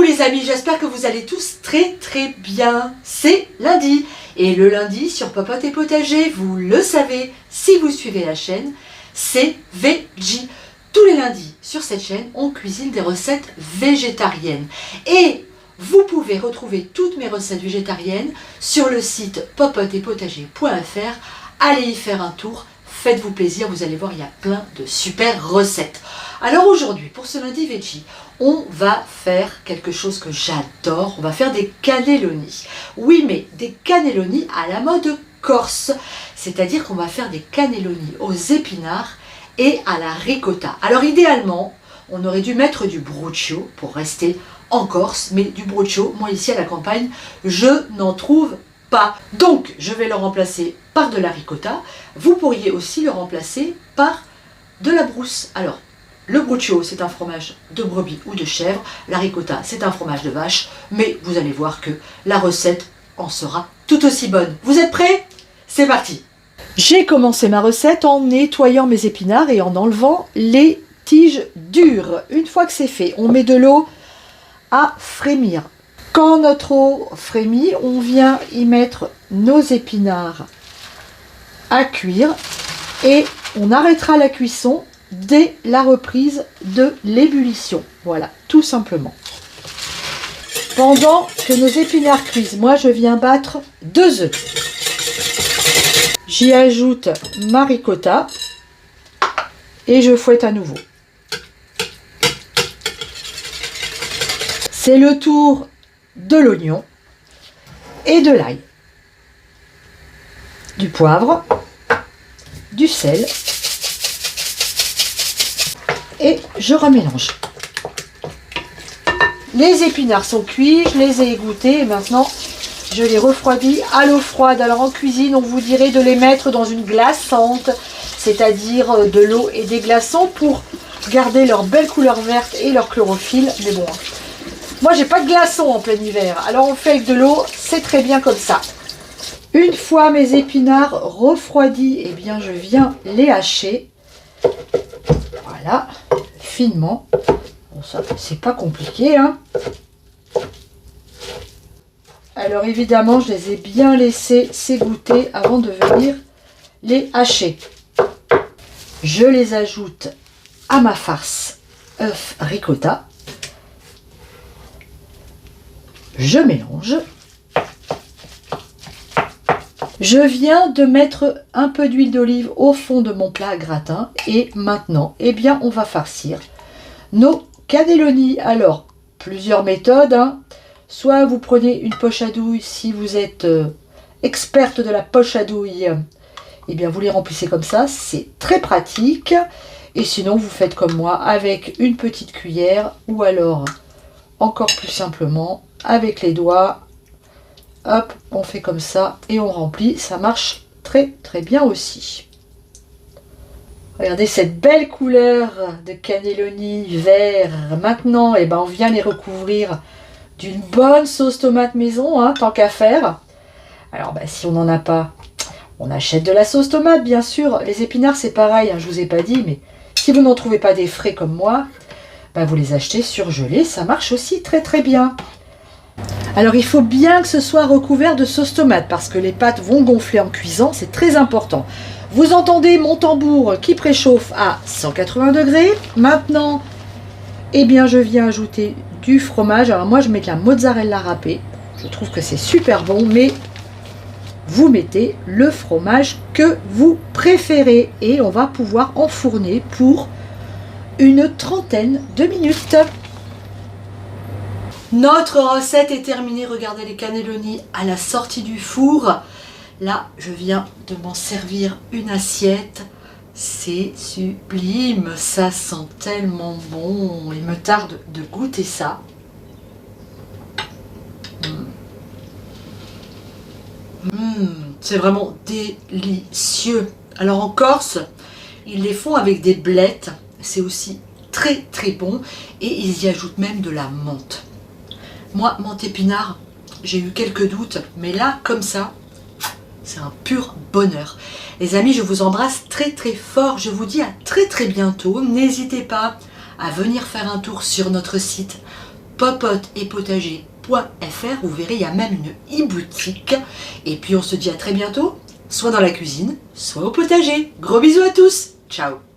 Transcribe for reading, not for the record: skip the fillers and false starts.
les amis, j'espère que vous allez tous très bien. C'est lundi. Et le lundi sur Popote et Potager, vous le savez, si vous suivez la chaîne, c'est Veggie. Tous les lundis sur cette chaîne, on cuisine des recettes végétariennes. Et vous pouvez retrouver toutes mes recettes végétariennes sur le site popoteetpotager.fr. Allez y faire un tour, faites-vous plaisir, vous allez voir, il y a plein de super recettes. Alors aujourd'hui, pour ce lundi Veggie, on va faire quelque chose que j'adore, on va faire des cannelloni. Oui, mais des cannelloni à la mode corse, c'est-à-dire qu'on va faire des cannelloni aux épinards et à la ricotta. Alors idéalement, on aurait dû mettre du bruschio pour rester en Corse, mais du bruschio, moi ici à la campagne, je n'en trouve pas. Donc je vais le remplacer par de la ricotta. Vous pourriez aussi le remplacer par de la brousse. Alors, le bruschio, c'est un fromage de brebis ou de chèvre. La ricotta, c'est un fromage de vache. Mais vous allez voir que la recette en sera tout aussi bonne. Vous êtes prêts? C'est parti! J'ai commencé ma recette en nettoyant mes épinards et en enlevant les tiges dures. Une fois que c'est fait, on met de l'eau à frémir. Quand notre eau frémit, on vient y mettre nos épinards à cuire et on arrêtera la cuisson dès la reprise de l'ébullition. Voilà, tout simplement. Pendant que nos épinards cuisent, moi je viens battre 2 œufs. J'y ajoute ma ricotta et je fouette à nouveau. C'est le tour de l'oignon et de l'ail, du poivre, du sel et je remélange. Les épinards sont cuits, je les ai égouttés et maintenant je les refroidis à l'eau froide. Alors en cuisine, on vous dirait de les mettre dans une glaçante, c'est-à-dire de l'eau et des glaçons pour garder leur belle couleur verte et leur chlorophylle. Mais bon, moi j'ai pas de glaçons en plein hiver, alors on fait avec de l'eau, c'est très bien comme ça. Une fois mes épinards refroidis, eh bien je viens les hacher. Voilà, finement. Bon, ça c'est pas compliqué, hein. Alors évidemment, je les ai bien laissés s'égoutter avant de venir les hacher. Je les ajoute à ma farce œuf ricotta. Je mélange. Je viens de mettre un peu d'huile d'olive au fond de mon plat à gratin. Et maintenant, eh bien, on va farcir nos cannelloni. Alors, plusieurs méthodes, hein. Soit vous prenez une poche à douille, si vous êtes experte de la poche à douille, eh bien vous les remplissez comme ça, c'est très pratique. Et sinon vous faites comme moi, avec une petite cuillère, ou alors encore plus simplement, avec les doigts, hop, on fait comme ça et on remplit, ça marche très bien aussi. Regardez cette belle couleur de cannelloni vert. Maintenant, eh ben, on vient les recouvrir d'une bonne sauce tomate maison, hein, tant qu'à faire. Alors si on n'en a pas, on achète de la sauce tomate, bien sûr. Les épinards c'est pareil, hein, je vous ai pas dit, mais si vous n'en trouvez pas des frais comme moi, vous les achetez surgelés, ça marche aussi très bien. Alors il faut bien que ce soit recouvert de sauce tomate parce que les pâtes vont gonfler en cuisant, c'est très important. Vous entendez mon tambour qui préchauffe à 180 degrés. Maintenant, eh bien je viens ajouter du fromage. Alors moi je mets de la mozzarella râpée, je trouve que c'est super bon, mais vous mettez le fromage que vous préférez et on va pouvoir enfourner pour une trentaine de minutes. Notre recette est terminée. Regardez les cannelloni à la sortie du four. Là je viens de m'en servir une assiette. C'est sublime, ça sent tellement bon, il me tarde de goûter ça. C'est vraiment délicieux. Alors en Corse, ils les font avec des blettes, c'est aussi très bon et ils y ajoutent même de la menthe. Moi, menthe épinard, j'ai eu quelques doutes, mais là, comme ça, c'est un pur bonheur. Les amis, je vous embrasse très fort. Je vous dis à très bientôt. N'hésitez pas à venir faire un tour sur notre site popoteetpotager.fr. Vous verrez, il y a même une e-boutique. Et puis on se dit à très bientôt, soit dans la cuisine, soit au potager. Gros bisous à tous. Ciao.